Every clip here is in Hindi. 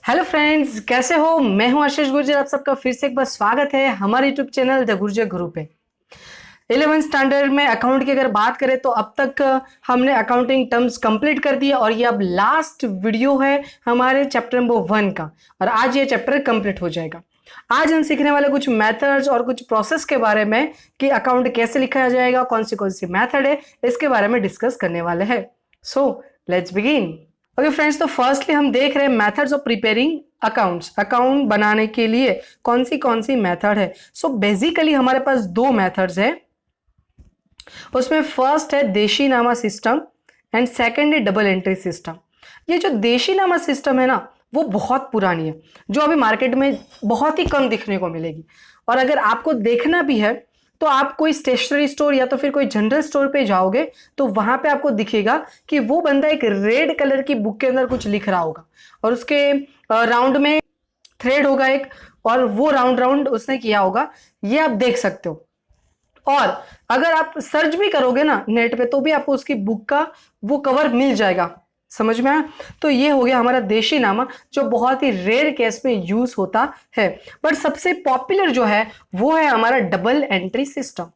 हेलो फ्रेंड्स, कैसे हो? मैं हूं आशीष गुर्जर। आप सबका फिर से एक बार स्वागत है हमारे यूट्यूब चैनल द गुर्जर गुरु पे। 11th स्टैंडर्ड में अकाउंट की अगर बात करें तो अब तक हमने अकाउंटिंग टर्म्स कंप्लीट कर दिया और ये अब लास्ट वीडियो है हमारे चैप्टर नंबर 1 का। और आज ये चैप्टर कंप्लीट हो जाएगा। आज हम सीखने वाले कुछ मेथड्स और कुछ प्रोसेस के बारे में कि अकाउंट कैसे लिखा जाएगा, कौन सी मेथड है, इसके बारे में डिस्कस करने वाले हैं। So let's begin. Okay friends, तो फर्स्टली हम देख रहे हैं methods of preparing accounts. Account बनाने के लिए कौन सी मेथड है। सो बेसिकली हमारे पास दो मेथड्स है। उसमें फर्स्ट है देशी नामा सिस्टम एंड सेकंड है डबल एंट्री सिस्टम। ये जो देशी नामा सिस्टम है ना, वो बहुत पुरानी है, जो अभी मार्केट में बहुत ही कम दिखने को मिलेगी। और अगर आपको देखना भी है तो आप कोई स्टेशनरी स्टोर या तो फिर कोई जनरल स्टोर पे जाओगे तो वहां पे आपको दिखेगा कि वो बंदा एक रेड कलर की बुक के अंदर कुछ लिख रहा होगा और उसके राउंड में थ्रेड होगा एक, और वो राउंड राउंड उसने किया होगा। ये आप देख सकते हो। और अगर आप सर्च भी करोगे ना नेट पे तो भी आपको उसकी बुक का वो कवर मिल जाएगा। समझ में आया? तो ये हो गया हमारा देशी नामा, जो बहुत ही रेयर केस में यूज होता है। बट सबसे पॉपुलर जो है वो है हमारा double entry system.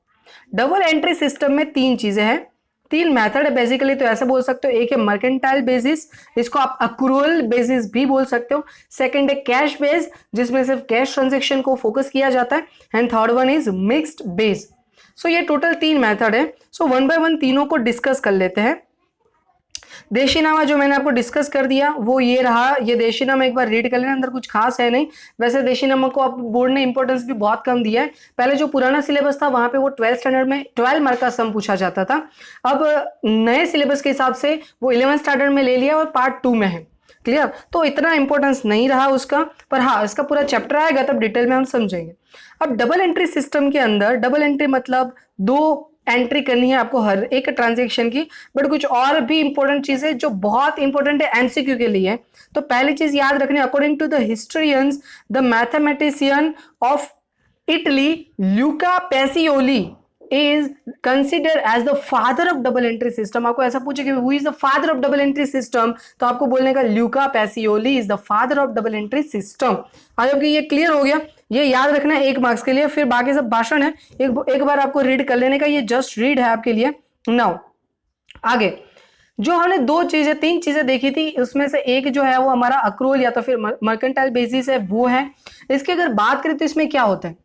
Double entry system में तीन चीजें हैं, तीन मेथड है बेसिकली। तो ऐसे बोल सकते हो, एक है मर्केंटाइल बेसिस, इसको आप अक्रूअल बेसिस भी बोल सकते हो। सेकंड है कैश बेस, जिसमें सिर्फ कैश ट्रांजेक्शन को फोकस किया जाता है। And third one is mixed base. So ये टोटल तीन मेथड है। सो वन बाय वन तीनों को डिस्कस कर लेते हैं। देशी नामा जो मैंने आपको डिस्कस कर दिया वो ये रहा। ये देशी नामा एक बार रीड कर लेना, अंदर कुछ खास है नहीं। वैसे देशी नामा को आप बोर्ड ने इंपॉर्टेंस भी बहुत कम दिया है। पहले जो पुराना सिलेबस था वहां पे वो 12th स्टैंडर्ड में 12 मार्क का सम पूछा जाता था। अब नए सिलेबस के हिसाब से वो 11th स्टैंडर्ड में ले लिया और पार्ट 2 में है। क्लियर? तो इतना इंपॉर्टेंस नहीं रहा उसका, पर हाँ इसका पूरा चैप्टर आएगा तब डिटेल में हम समझेंगे। अब डबल एंट्री सिस्टम के अंदर डबल एंट्री मतलब दो एंट्री करनी है आपको हर एक ट्रांजेक्शन की। बट कुछ और भी इंपॉर्टेंट चीजें जो बहुत इंपॉर्टेंट है एमसीक्यू के लिए। तो पहली चीज याद रखनी, according to the historians the mathematician of Italy Luca Pacioli is considered as the father of double entry system। आपको ऐसा पूछे कि who is the father of double entry system, तो आपको बोलने का Luca Pacioli is the father of double entry system। I hope कि ये क्लियर हो गया। ये याद रखना है 1 मार्क्स के लिए, फिर बाकी सब भाषण है, एक बार आपको रीड कर लेने का। ये जस्ट रीड है आपके लिए। नाउ आगे जो हमने तीन चीजें देखी थी, उसमें से एक जो है वो हमारा अक्रूअल या तो फिर मर्केंटाइल बेसिस है, वो है। इसकी अगर बात करें तो इसमें क्या होता है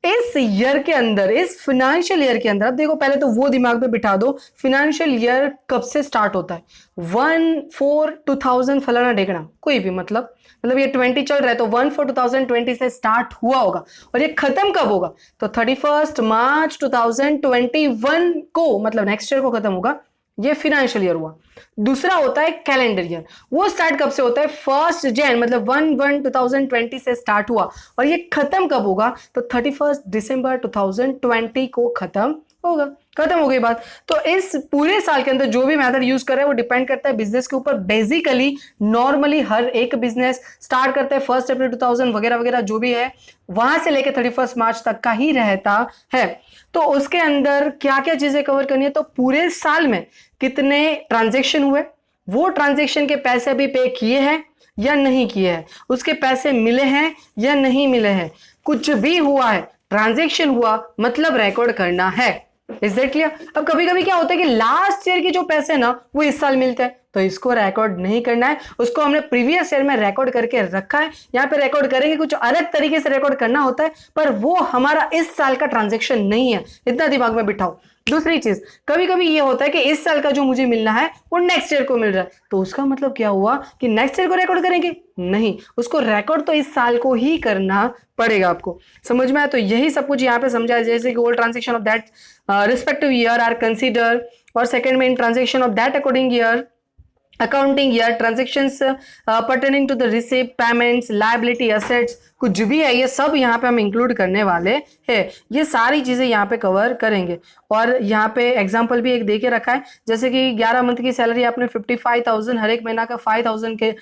इस ईयर के अंदर, इस फाइनेंशियल ईयर के अंदर। अब देखो पहले तो वो दिमाग में बिठा दो, फाइनेंशियल ईयर कब से स्टार्ट होता है। 1/4/2000 फलाना ढेकना कोई भी, मतलब ये 20 चल रहा है तो 1/4/2020 से स्टार्ट हुआ होगा और ये खत्म कब होगा तो 31 मार्च 2021 को, मतलब नेक्स्ट ईयर को खत्म होगा। ये फाइनेंशियल ईयर हुआ। दूसरा होता है कैलेंडर ईयर। वो स्टार्ट कब से होता है 1 जनवरी, मतलब 1/1/2020 से स्टार्ट हुआ और ये खत्म कब होगा तो 31 दिसंबर 2020 को खत्म होगा। खत्म हो गई बात। तो इस पूरे साल के अंदर जो भी मेथड यूज कर रहे हैं वो डिपेंड करता है बिजनेस के ऊपर। बेसिकली नॉर्मली हर एक बिजनेस स्टार्ट करता है 1 अप्रैल 2000 वगैरह वगैरह जो भी है, वहां से लेकर 31 मार्च तक का ही रहता है। तो उसके अंदर क्या क्या चीजें कवर करनी है, तो पूरे साल में कितने ट्रांजेक्शन हुए, वो ट्रांजेक्शन के पैसे भी पे किए हैं या नहीं किए हैं, उसके पैसे मिले हैं या नहीं मिले हैं, कुछ भी हुआ है, ट्रांजेक्शन हुआ मतलब रिकॉर्ड करना है। Is that clear? अब कभी कभी क्या होता है कि लास्ट ईयर के जो पैसे ना वो इस साल मिलते हैं तो इसको रिकॉर्ड नहीं करना है, उसको हमने प्रीवियस ईयर में रिकॉर्ड करके रखा है। यहाँ पे रिकॉर्ड करेंगे, कुछ अलग तरीके से रिकॉर्ड करना होता है, पर वो हमारा इस साल का ट्रांजेक्शन नहीं है, इतना दिमाग में बिठाओ। दूसरी चीज, कभी कभी ये होता है कि इस साल का जो मुझे मिलना है वो नेक्स्ट ईयर को मिल रहा है, तो उसका मतलब क्या हुआ कि नेक्स्ट ईयर को रिकॉर्ड करेंगे? नहीं, उसको रिकॉर्ड तो इस साल को ही करना पड़ेगा। आपको समझ में आया? तो यही सब कुछ यहाँ पे समझा, जैसे कि all transaction of that respective year are consider, और सेकंड में इन transaction of that according year, accounting year, transactions pertaining to the receipt, payments, liability, assets, कुछ भी है ये सब यहाँ पे हम इंक्लूड करने वाले हैं। ये सारी चीजें यहाँ पे कवर करेंगे। और यहाँ पे एग्जांपल भी एक दे के रखा है, जैसे कि 11 मंथ की सैलरी आपने 55,000, हर एक महीना का 5,000 के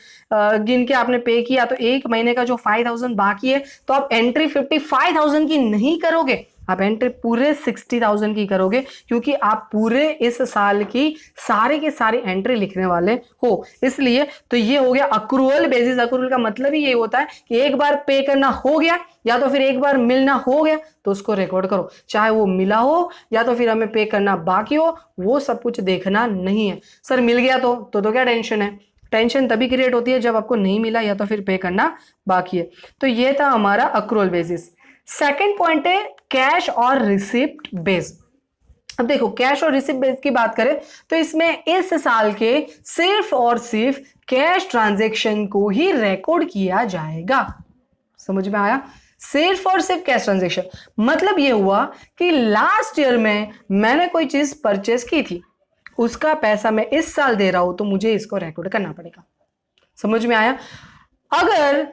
गिन के आपने पे किया, तो एक महीने का जो 5,000 बाकी है तो आप एंट्री 55,000 की नहीं करोगे, आप एंट्री पूरे 60,000 की करोगे, क्योंकि आप पूरे इस साल की सारे के सारी एंट्री लिखने वाले हो, इसलिए। तो ये हो गया अक्रूवल बेसिस। अक्रूवल का मतलब ही ये होता है कि एक बार पे करना हो गया या तो फिर एक बार मिलना हो गया तो उसको रिकॉर्ड करो, चाहे वो मिला हो या तो फिर हमें पे करना बाकी हो, वो सब कुछ देखना नहीं है। सर मिल गया तो क्या टेंशन है? टेंशन तभी क्रिएट होती है जब आपको नहीं मिला या तो फिर पे करना बाकी है। तो ये था हमारा अक्रूवल बेसिस। सेकंड पॉइंट है कैश और रिसिप्ट बेस। अब देखो कैश और रिसिप्ट बेस की बात करें तो इसमें इस साल के सिर्फ और सिर्फ कैश ट्रांजैक्शन को ही रिकॉर्ड किया जाएगा। समझ में आया? सिर्फ और सिर्फ कैश ट्रांजैक्शन मतलब ये हुआ कि लास्ट ईयर में मैंने कोई चीज परचेस की थी, उसका पैसा मैं इस साल दे रहा हूं तो मुझे इसको रिकॉर्ड करना पड़ेगा। समझ में आया? अगर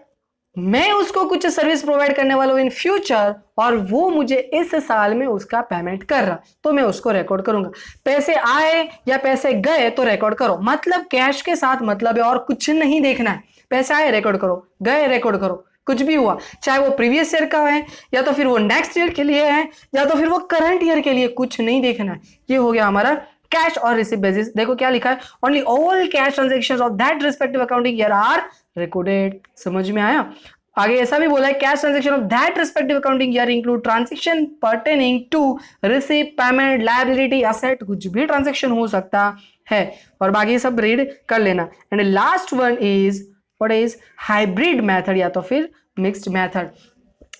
मैं उसको कुछ सर्विस प्रोवाइड करने वाला हूं इन फ्यूचर और वो मुझे इस साल में उसका पेमेंट कर रहा तो मैं उसको रिकॉर्ड करूंगा। पैसे आए या पैसे गए तो रिकॉर्ड करो, मतलब कैश के साथ मतलब है और कुछ नहीं देखना है। पैसे आए रिकॉर्ड करो, गए रिकॉर्ड करो, कुछ भी हुआ चाहे वो प्रीवियस ईयर का है या तो फिर वो नेक्स्ट ईयर के लिए है या तो फिर वो करंट ईयर के लिए, कुछ नहीं देखना है। ये हो गया हमारा कैश और रिसिप्ट बेसिस। देखो क्या लिखा है, only all cash transactions of that respective accounting year are recorded. समझ में आया? आगे ऐसा भी बोला है cash transaction of that respective accounting year include transaction pertaining to receipt, payment, liability, asset, कुछ भी ट्रांजैक्शन हो सकता है। और बाकी सब रीड कर लेना। And last one is what is hybrid method या तो फिर मिक्स्ड मेथड।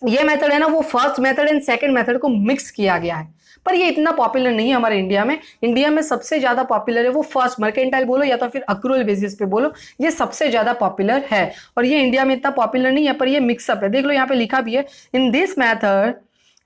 ये मेथड है ना, वो first method and second method को मिक्स किया गया है, पर ये इतना पॉपुलर नहीं है हमारे इंडिया में। इंडिया में सबसे ज्यादा पॉपुलर है वो फर्स्ट, मर्केंटाइल बोलो या तो फिर अक्रूवल बेसिस पे बोलो, ये सबसे ज्यादा पॉपुलर है। और ये इंडिया में इतना पॉपुलर नहीं है, पर ये मिक्सअप है। देख लो यहाँ पे लिखा भी है, in this method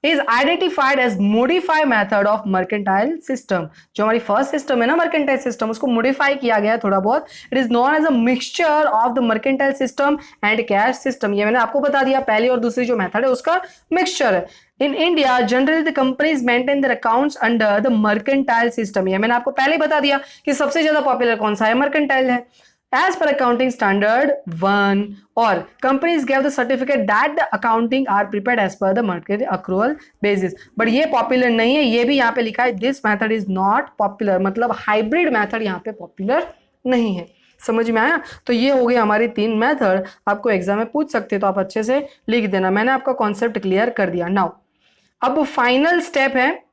is identified as modified method of mercantile system। जो हमारी फर्स्ट सिस्टम है ना mercantile system, उसको मॉडिफाई किया गया है थोड़ा बहुत। It is known as a mixture of the mercantile system and cash system। ये मैंने आपको बता दिया, पहली और दूसरी जो मेथड है उसका मिक्सचर है। In India, generally the companies maintain their accounts under the mercantile system। ये मैंने आपको पहले ही बता दिया कि सबसे ज्यादा पॉपुलर कौन सा है, mercantile है। As per accounting standard 1 or companies give the certificate that the accounting are prepared as per the market accrual basis। but ये पॉपुलर नहीं है, ये भी यहाँ पे लिखा है this method is not popular, मतलब हाइब्रिड मेथड यहाँ पे पॉपुलर नहीं है। समझ में आया? तो ये हो गई हमारी 3 मेथड, आपको एग्जाम में पूछ सकते तो आप अच्छे से लिख देना। मैंने आपका कॉन्सेप्ट क्लियर कर दिया। नाउ अब फाइनल स्टेप है,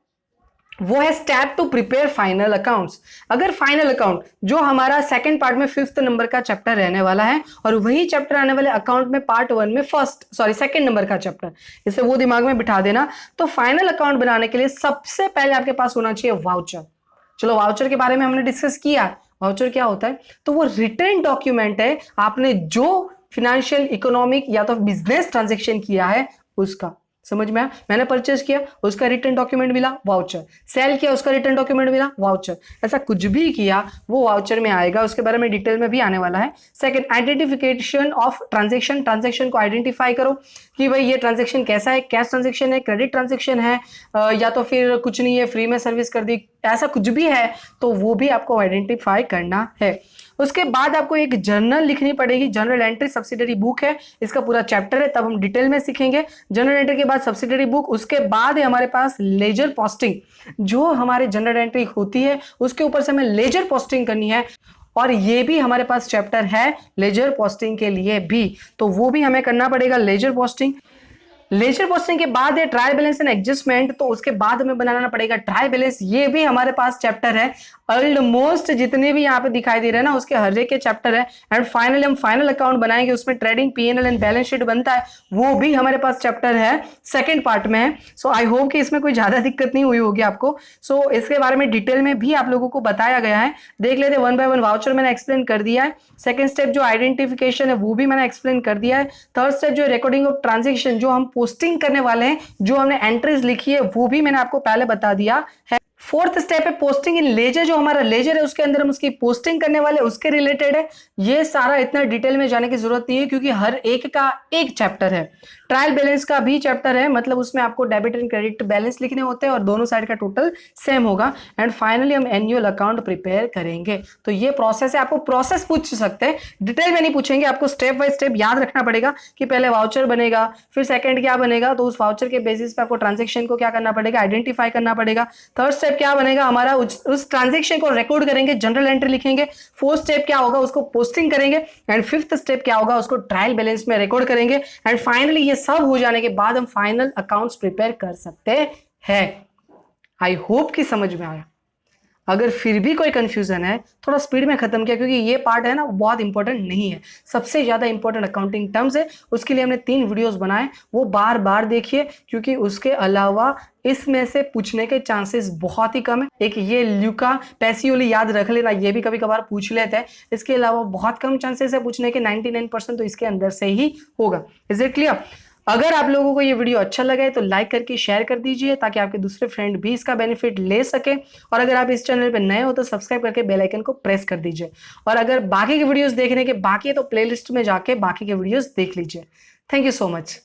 वो है step two prepare final accounts. अगर फाइनल अकाउंट जो हमारा सेकंड पार्ट में 5th नंबर का चैप्टर रहने वाला है और वही चैप्टर आने वाले अकाउंट में पार्ट 1 में सेकंड नंबर का चैप्टर, इसे वो दिमाग में बिठा देना। तो फाइनल अकाउंट बनाने के लिए सबसे पहले आपके पास होना चाहिए वाउचर। चलो वाउचर के बारे में हमने डिस्कस किया। वाउचर क्या होता है? तो वो रिटर्न डॉक्यूमेंट है, आपने जो फिनेंशियल, इकोनॉमिक या तो बिजनेस ट्रांजेक्शन किया है उसका। समझ में आया? मैंने परचेस किया, उसका रिटर्न डॉक्यूमेंट मिला, वाउचर। सेल किया, उसका रिटर्न डॉक्यूमेंट मिला, वाउचर। ऐसा कुछ भी किया वो वाउचर में आएगा, उसके बारे में डिटेल में भी आने वाला है। Second, identification of transaction. Transaction को आइडेंटिफाई करो कि भाई ये ट्रांजैक्शन कैसा है, कैश ट्रांजैक्शन है, क्रेडिट ट्रांजैक्शन है, या तो फिर कुछ नहीं है, फ्री में सर्विस कर दी, ऐसा कुछ भी है तो वो भी आपको आइडेंटिफाई करना है। उसके बाद आपको एक जर्नल लिखनी पड़ेगी। जर्नल एंट्री सब्सिडरी बुक है, इसका पूरा चैप्टर है, तब हम डिटेल में सीखेंगे। जर्नल एंट्री के बाद सब्सिडरी बुक, उसके बाद है हमारे पास लेजर पोस्टिंग। जो हमारे जर्नल एंट्री होती है उसके ऊपर से हमें लेजर पोस्टिंग करनी है, और ये भी हमारे पास चैप्टर है लेजर पोस्टिंग के लिए भी, तो वो भी हमें करना पड़ेगा लेजर पोस्टिंग। लेजर पोस्टिंग के बाद है ट्रायल बैलेंस एंड एडजस्टमेंट, तो उसके बाद हमें बनाना पड़ेगा ट्रायल बैलेंस। ये भी हमारे पास चैप्टर है, ऑलमोस्ट जितने भी यहाँ पे दिखाई दे रहे हैं ना उसके हर एक के चैप्टर है। एंड फाइनली हम फाइनल अकाउंट बनाएंगे, उसमें trading, PNL and balance sheet बनता है, वो भी हमारे पास चैप्टर है, सेकंड पार्ट में है। सो आई होप कि इसमें कोई ज्यादा दिक्कत नहीं हुई होगी आपको। सो इसके बारे में डिटेल में भी आप लोगों को बताया गया है, देख लेते 1 by 1। वाउचर मैंने एक्सप्लेन कर दिया है। सेकंड स्टेप जो आइडेंटिफिकेशन है वो भी मैंने एक्सप्लेन कर दिया है। थर्ड स्टेप जो रिकॉर्डिंग ऑफ ट्रांजेक्शन, जो हम पोस्टिंग करने वाले हैं, जो हमने एंट्रीज लिखी है वो भी मैंने आपको पहले बता दिया है। फोर्थ स्टेप है पोस्टिंग इन लेजर। जो हमारा लेजर है उसके अंदर हम उसकी पोस्टिंग करने वाले, उसके रिलेटेड है। ये सारा इतना डिटेल में जाने की जरूरत नहीं है क्योंकि हर एक का एक चैप्टर है। ट्रायल बैलेंस का भी चैप्टर है, मतलब उसमें आपको डेबिट एंड क्रेडिट बैलेंस लिखने होते हैं और दोनों साइड का टोटल सेम होगा। एंड फाइनली हम एनुअल अकाउंट प्रिपेयर करेंगे। तो ये प्रोसेस है, आपको प्रोसेस पूछ सकते हैं, डिटेल में नहीं पूछेंगे, आपको स्टेप बाय स्टेप याद रखना पड़ेगा कि पहले वाउचर बनेगा, फिर सेकंड क्या बनेगा, तो उस वाउचर के बेसिस पे आपको ट्रांजेक्शन को क्या करना पड़ेगा, आइडेंटिफाई करना पड़ेगा। थर्ड स्टेप क्या बनेगा हमारा, उस ट्रांजेक्शन को रिकॉर्ड करेंगे, जनरल एंट्री लिखेंगे। फोर्थ स्टेप क्या होगा, उसको पोस्टिंग करेंगे। एंड फिफ्थ स्टेप क्या होगा, उसको ट्रायल बैलेंस में रिकॉर्ड करेंगे। एंड फाइनली ये सब हो जाने के बाद हम फाइनल अकाउंट्स प्रिपेयर कर सकते हैं। आई होप कि समझ में आया। अगर फिर भी कोई कंफ्यूजन है, थोड़ा स्पीड में खत्म किया, क्योंकि ये पार्ट है ना बहुत इंपॉर्टेंट नहीं है, सबसे ज्यादा इंपॉर्टेंट अकाउंटिंग टर्म्स है। उसके लिए हमने 3 वीडियोस बनाए, वो बार बार देखिए, क्योंकि उसके अलावा इसमें से पूछने के चांसेस बहुत ही कम है। एक ये ल्यूका पैसियोली याद रख लेना, ये भी कभी कभार पूछ लेते हैं। इसके अलावा बहुत कम चांसेस है पूछने के, 99% तो इसके अंदर से ही होगा। Is it clear? अगर आप लोगों को ये वीडियो अच्छा लगा है तो लाइक करके शेयर कर दीजिए, ताकि आपके दूसरे फ्रेंड भी इसका बेनिफिट ले सके। और अगर आप इस चैनल पे नए हो तो सब्सक्राइब करके बेल आइकन को प्रेस कर दीजिए। और अगर बाकी के वीडियोस देखने के बाकी है तो प्लेलिस्ट में जाके बाकी के वीडियोस देख लीजिए। Thank you so much.